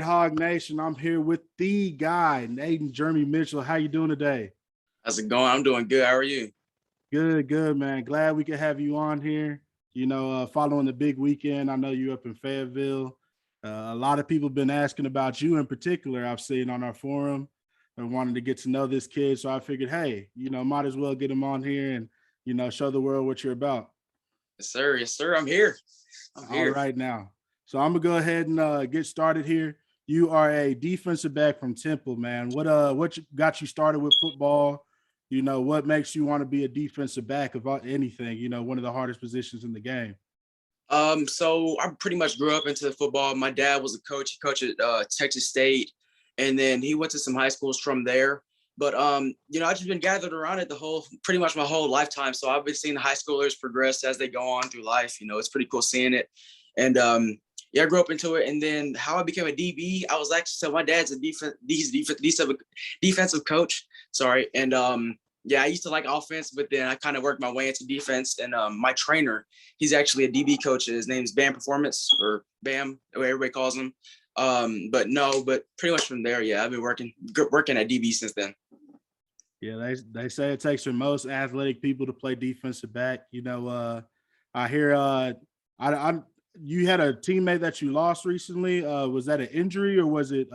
Hog Nation. I'm here with the guy, Naeten Jeremy-Mitchell. How you doing today? How's it going? I'm doing good. How are you? Good, man. Glad we could have you on here. Following the big weekend, I know you up in Fayetteville. A lot of people have been asking about you in particular. I've seen on our forum and wanted to get to know this kid. So I figured, hey, might as well get him on here and, show the world what you're about. Yes, sir. Yes, sir. I'm here. All right now. So I'm gonna go ahead and get started here. You are a defensive back from Temple, man. What got you started with football? What makes you want to be a defensive back about anything? One of the hardest positions in the game. So I pretty much grew up into football. My dad was a coach. He coached at Texas State, and then he went to some high schools from there. But I've just been gathered around it pretty much my whole lifetime. So I've been seeing the high schoolers progress as they go on through life. It's pretty cool seeing it. And I grew up into it. And then how I became a DB, I was actually, so my dad's a defensive coach. Sorry. And I used to like offense, but then I kind of worked my way into defense. And my trainer, he's actually a DB coach. His name's Bam Performance, or Bam, the way everybody calls him. But pretty much from there, I've been working at DB since then. Yeah, they say it takes for most athletic people to play defensive back. I hear you had a teammate that you lost recently. Was that an injury or was it?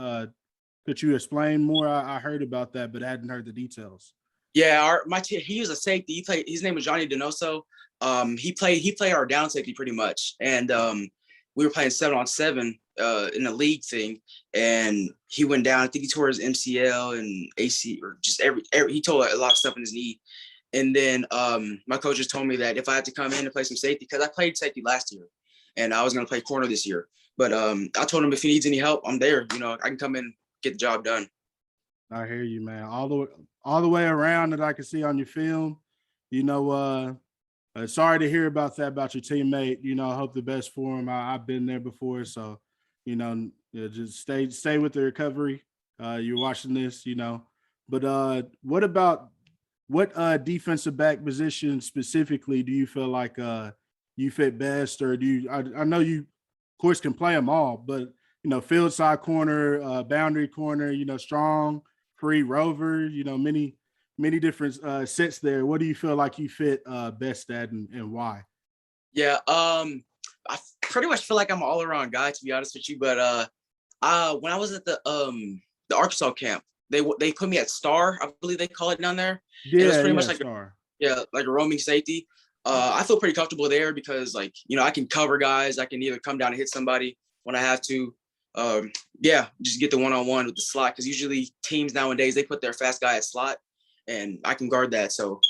Could you explain more? I heard about that, but I hadn't heard the details. Yeah, he was a safety. His name was Johnny Donoso. He played our down safety pretty much, and we were playing 7-on-7 in a league thing, and he went down. I think he tore his MCL and AC, or just he tore a lot of stuff in his knee. And then my coach just told me that if I had to come in and play some safety, because I played safety last year, and I was going to play corner this year. But I told him if he needs any help, I'm there. I can come in and get the job done. I hear you, man. All the way around that I can see on your film. Sorry to hear about that, about your teammate. I hope the best for him. I've been there before, so just stay with the recovery. You're watching this, But what defensive back position specifically do you feel like you fit best, or do you? I know you, of course, can play them all, but field side corner, boundary corner, strong, free, rover, many different sets there. What do you feel like you fit best at, and why? Yeah, I pretty much feel like I'm an all-around guy, to be honest with you. But when I was at the Arkansas camp, they put me at star, I believe they call it down there. Yeah, it was pretty much like star. Like a roaming safety. I feel pretty comfortable there because, I can cover guys. I can either come down and hit somebody when I have to. Just get the one-on-one with the slot, because usually teams nowadays, they put their fast guy at slot, and I can guard that. So,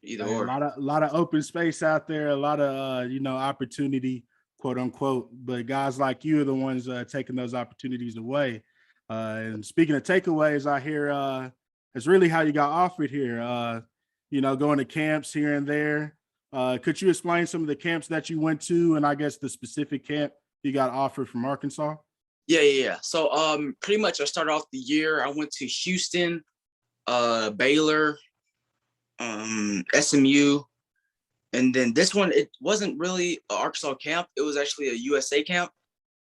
either or. A lot of open space out there, a lot of, opportunity, quote unquote. But guys like you are the ones taking those opportunities away. And speaking of takeaways, I hear it's really how you got offered here, going to camps here and there. Could you explain some of the camps that you went to, and I guess the specific camp you got offered from Arkansas? Yeah. So pretty much I started off the year. I went to Houston, Baylor, SMU, and then this one, it wasn't really an Arkansas camp. It was actually a USA camp.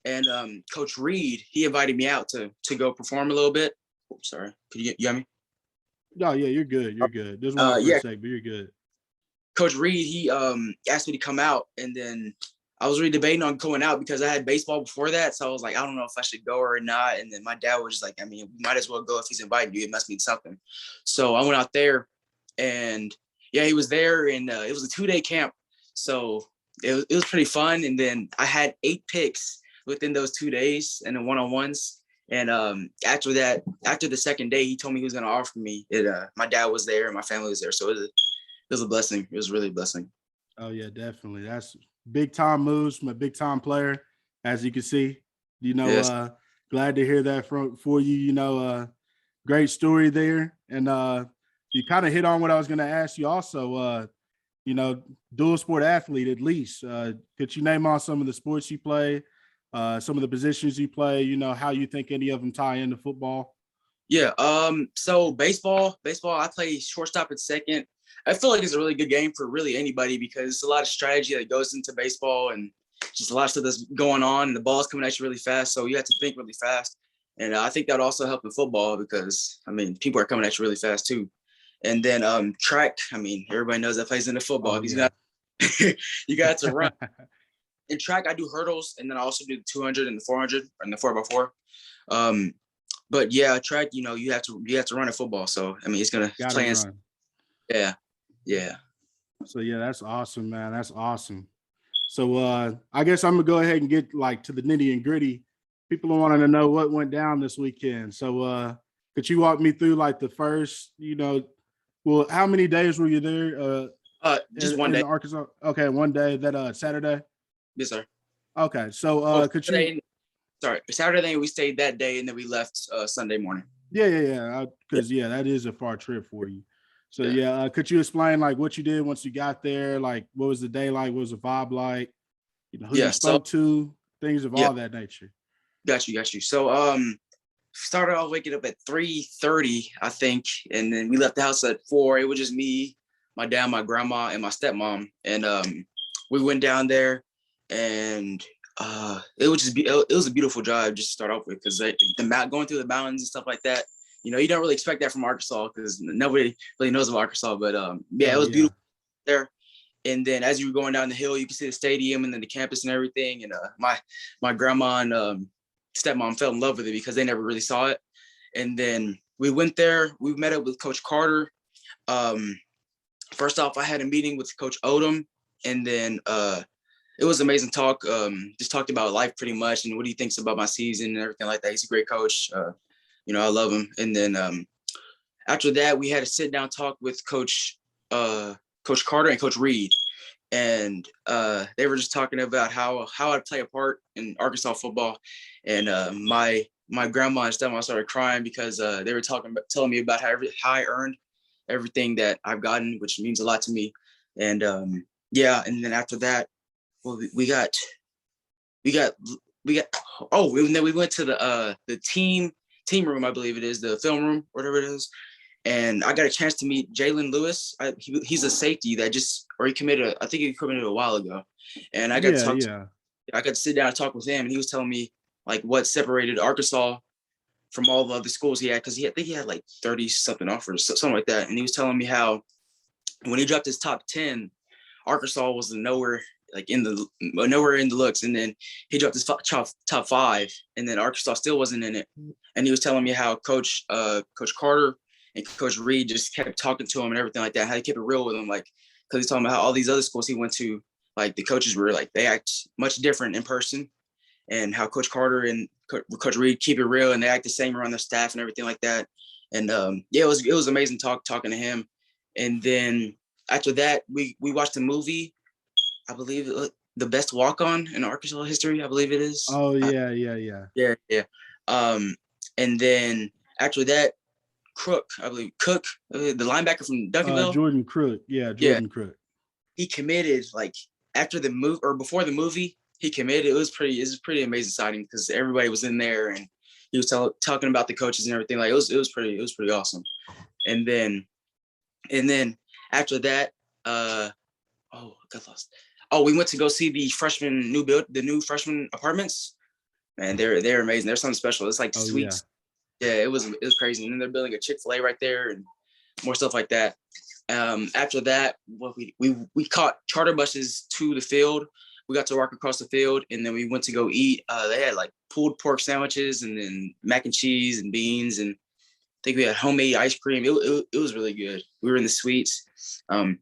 And Coach Reed, he invited me out to go perform a little bit. Oh, sorry. Could you hear me? No, yeah, you're good. You're good. There's one for a sec, but you're good. Coach Reed, he asked me to come out, and then I was really debating on going out because I had baseball before that. So I was like, I don't know if I should go or not. And then my dad was just like, we might as well go if he's inviting you. It must mean something. So I went out there, and he was there, and it was a 2-day camp. So it was pretty fun. And then I had 8 picks within those 2 days and the one-on-ones. And after the second day, he told me he was going to offer me it. My dad was there and my family was there. So it was a blessing. It was really a blessing. Oh yeah, definitely. That's big time moves from a big time player, as you can see. Yes. Glad to hear that for you. Great story there. And you kind of hit on what I was going to ask you also. Dual sport athlete at least. Could you name on some of the sports you play? Some of the positions you play, how you think any of them tie into football? Yeah. So baseball, I play shortstop and second. I feel like it's a really good game for really anybody because it's a lot of strategy that goes into baseball, and just a lot of stuff that's going on, and the ball's coming at you really fast. So you have to think really fast. And I think that also helped in football because, I mean, people are coming at you really fast too. And then track, I mean, everybody knows that plays into football. Oh, yeah. You got to run. In track, I do hurdles, and then I also do the 200 and the 400 and the 4x4. But yeah, track, you know, you have to run a football. So I mean, it's gonna play in. Yeah. So yeah, that's awesome, man. That's awesome. So I guess I'm gonna go ahead and get like to the nitty and gritty. People are wanting to know what went down this weekend. So could you walk me through like the first, well, how many days were you there? Just one day. In Arkansas. Okay, one day. That Saturday. Yes, sir. Okay, so could you? Saturday we stayed that day, and then we left Sunday morning. Yeah. Because that is a far trip for you. So could you explain like what you did once you got there? Like, what was the day like? What was the vibe like? Who you spoke to? Things of all that nature. Got you. So started off waking up at 3:30, I think, and then we left the house at 4. It was just me, my dad, my grandma, and my stepmom, and we went down there, and it was a beautiful drive just to start off with, because going through the mountains and stuff like that. You don't really expect that from Arkansas because nobody really knows of Arkansas, but it was beautiful there. And then as you were going down the hill, you can see the stadium and then the campus and everything. And my grandma and stepmom fell in love with it because they never really saw it. And then we went there. We met up with Coach Carter. First off, I had a meeting with Coach Odom, and then it was amazing talk. Just talked about life pretty much and what he thinks about my season and everything like that. He's a great coach. I love him. And then after that, we had a sit down talk with Coach Carter and Coach Reed. And they were just talking about how I'd play a part in Arkansas football. And my grandma and stepmom started crying because they were telling me about how I earned everything that I've gotten, which means a lot to me. And and then after that, well, we went to the team room, I believe it is, the film room, whatever it is. And I got a chance to meet Jalen Lewis. He's a safety that he committed a while ago. And I got to sit down and talk with him. And he was telling me like what separated Arkansas from all the other schools he had. Cause I think he had like 30 something offers, something like that. And he was telling me how when he dropped his top 10, Arkansas was nowhere in the looks. And then he dropped his top 5, and then Arkansas still wasn't in it. And he was telling me how Coach Carter and Coach Reed just kept talking to him and everything like that, how they kept it real with him, like, because he's talking about how all these other schools he went to, like, the coaches were like, they act much different in person, and how Coach Carter and Coach Reed keep it real and they act the same around their staff and everything like that. And it was amazing talking to him. And then after that, we watched a movie, I believe the best walk-on in Arkansas history, I believe it is. Oh yeah. Yeah. And then after that, Cook, the linebacker from Duncanville. Jordan Crook. Crook. He committed like after the move or before the movie. He committed. It was pretty amazing sighting because everybody was in there and he was talking about the coaches and everything. Like it was pretty awesome. And then after that, got lost. Oh, we went to go see the new freshman apartments. Man, they're amazing. They're something special. It's like suites. Yeah, it was crazy. And then they're building a Chick-fil-A right there and more stuff like that. After that, we caught charter buses to the field. We got to walk across the field, and then we went to go eat. They had like pulled pork sandwiches and then mac and cheese and beans, and I think we had homemade ice cream. It was really good. We were in the suites. And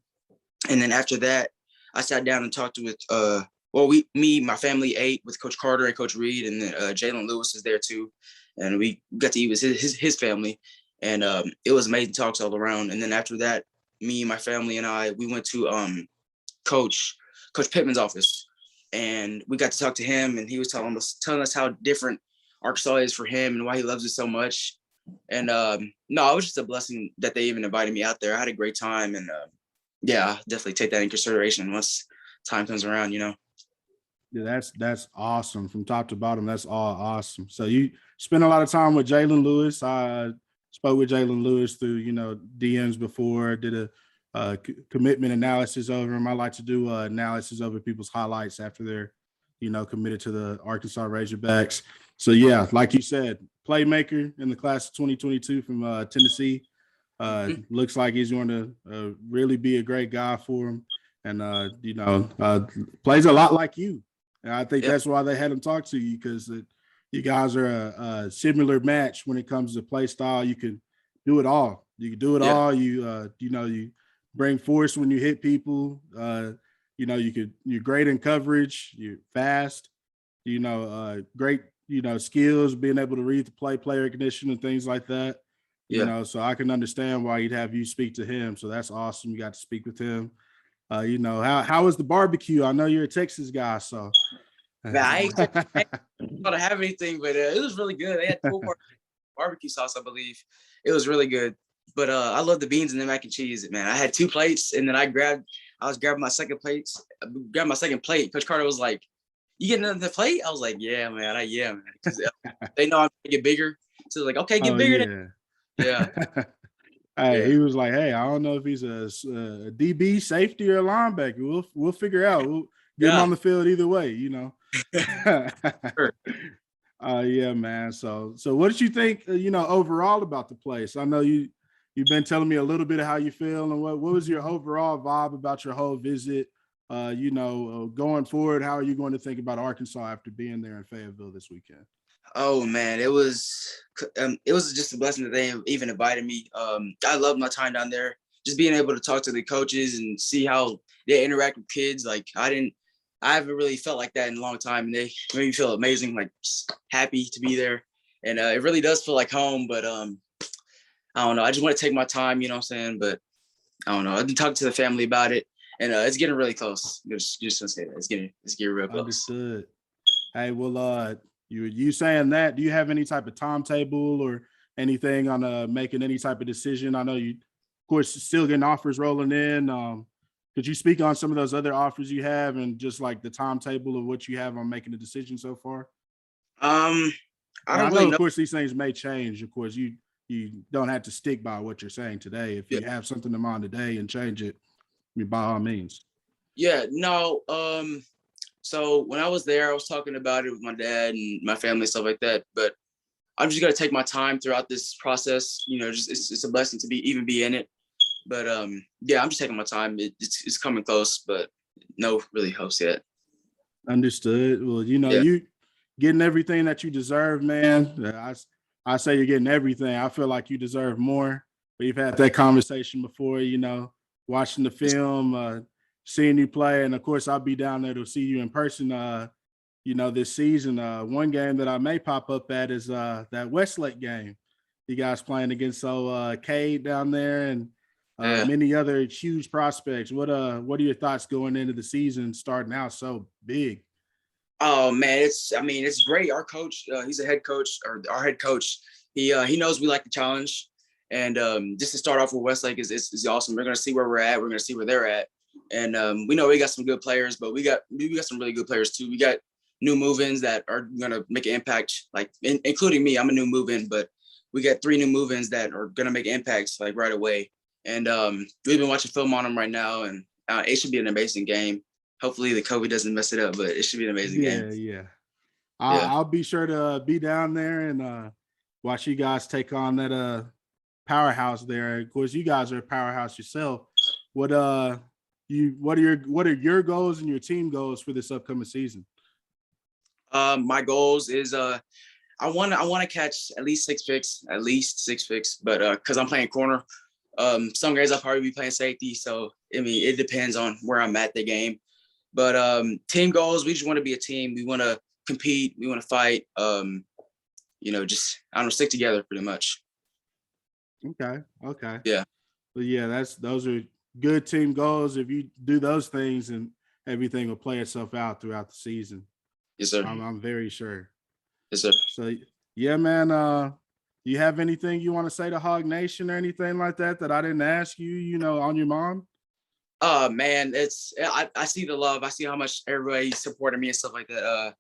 then after that, I sat down and talked with my family ate with Coach Carter and Coach Reed, and then Jalen Lewis is there too. And we got to eat with his family, and it was amazing talks all around. And then after that, me, my family, and we went to Coach Pittman's office, and we got to talk to him, and he was telling us how different Arkansas is for him and why he loves it so much. And it was just a blessing that they even invited me out there. I had a great time, and definitely take that in consideration once time comes around. Yeah, that's awesome from top to bottom. That's all awesome. So you spent a lot of time with Jalen Lewis. I spoke with Jalen Lewis through DMs before. Did a commitment analysis over him. I like to do analysis over people's highlights after their committed to the Arkansas Razorbacks. So yeah, like you said, playmaker in the class of 2022 from Tennessee. Looks like he's going to really be a great guy for him, and plays a lot like you. And I think that's why they had him talk to you, because you guys are a similar match when it comes to play style. You can do it all. You can do it all. You bring force when you hit people. You're great in coverage. You're fast. Great. Skills, being able to read the play recognition, and things like that. So I can understand why he'd have you speak to him. So that's awesome. You got to speak with him. How was the barbecue? I know you're a Texas guy, so. Man, I don't have anything, but it was really good. They had barbecue sauce, I believe. It was really good. But I love the beans and the mac and cheese, man. I had 2 plates, and then I was grabbing my second plate. Coach Carter was like, "You getting another plate?" I was like, "Yeah, man. Man." Because they know I'm gonna get bigger. So like, okay, get bigger. Yeah. He was like, "Hey, I don't know if he's a DB, safety, or a linebacker. We'll figure out. We'll get him on the field either way, Sure. Yeah, man. So what did you think, overall about the place? I know you've been telling me a little bit of how you feel, and what was your overall vibe about your whole visit? Going forward, how are you going to think about Arkansas after being there in Fayetteville this weekend? Oh man, it was just a blessing that they even invited me. I loved my time down there. Just being able to talk to the coaches and see how they interact with kids. Like I haven't really felt like that in a long time, and they made me feel amazing, like happy to be there. And it really does feel like home. But I don't know. I just want to take my time, you know what I'm saying? But I don't know. I've been talking to the family about it, and it's getting really close. Just gonna say that it's getting real close. Understood. Hey, well, you saying that? Do you have any type of timetable or anything on making any type of decision? I know you, of course, still getting offers rolling in. Could you speak on some of those other offers you have, and just like the timetable of what you have on making a decision so far? I don't know, really know. Of course, these things may change. Of course, you don't have to stick by what you're saying today. If you have something in mind today and change it, by all means. Yeah, no. So when I was there, I was talking about it with my dad and my family and stuff like that. But I'm just gonna take my time throughout this process. Just it's a blessing to be in it. But I'm just taking my time. It's coming close, but no really hopes yet. Understood. Well, you getting everything that you deserve, man. I say you're getting everything. I feel like you deserve more. We've had that conversation before, watching the film, seeing you play. And of course, I'll be down there to see you in person, this season. One game that I may pop up at is that Westlake game. You guys playing against Cade down there, and many other huge prospects. What are your thoughts going into the season, starting out so big? Oh man, it's great. Our coach, he's a head coach, or our head coach. He knows we like the challenge, and just to start off with Westlake is awesome. We're gonna see where we're at. We're gonna see where they're at, and we know we got some good players, but we got some really good players too. We got new move-ins that are gonna make an impact, like including me. I'm a new move-in, but we got 3 new move-ins that are gonna make impacts like right away. And we've been watching film on them right now, and it should be an amazing game. Hopefully the COVID doesn't mess it up, but it should be an amazing game. Yeah. I'll be sure to be down there and watch you guys take on that powerhouse there. Of course, you guys are a powerhouse yourself. What are your goals and your team goals for this upcoming season? My goals is I want to catch at least six picks, but because I'm playing corner. Some guys I'll probably be playing safety, so it depends on where I'm at the game. But team goals, we just want to be a team. We want to compete. We want to fight. Just stick together pretty much. Okay. Yeah. But yeah, those are good team goals. If you do those things, and everything will play itself out throughout the season. Yes, sir. I'm very sure. Yes, sir. So yeah, man. Do you have anything you want to say to Hog Nation or anything like that I didn't ask you, on your mom? Man, I see the love. I see how much everybody supported me and stuff like that.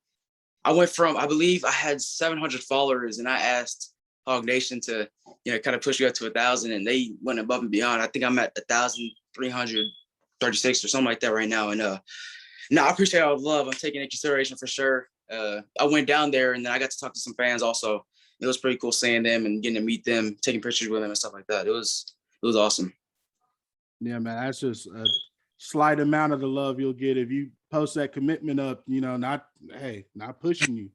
I went from, I believe I had 700 followers, and I asked Hog Nation to, kind of push me up to 1,000, and they went above and beyond. I think I'm at 1,336 or something like that right now. And No, I appreciate all the love. I'm taking into consideration for sure. I went down there and then I got to talk to some fans also. It was pretty cool seeing them and getting to meet them, taking pictures with them and stuff like that. It was awesome. Yeah, man, that's just a slight amount of the love you'll get if you post that commitment up, you know, not pushing you.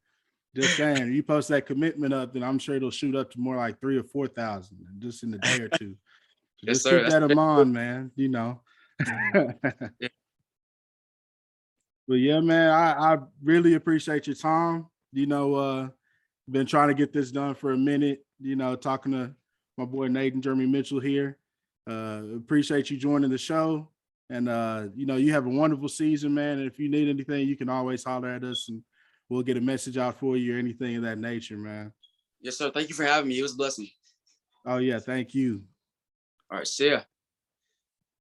Just saying, you post that commitment up, then I'm sure it'll shoot up to more like 3,000 or 4,000 just in a day or two. So Yes, just sir. keep that in mind, man. You know. Yeah. But yeah, man, I really appreciate your time. You know, been trying to get this done for a minute, you know, talking to my boy Naeten Jeremy-Mitchell here. Appreciate you joining the show. And you know, you have a wonderful season, man. And if you need anything, you can always holler at us and we'll get a message out for you or anything of that nature, man. Yes, sir. Thank you for having me. It was a blessing. Oh yeah, thank you. All right. See ya.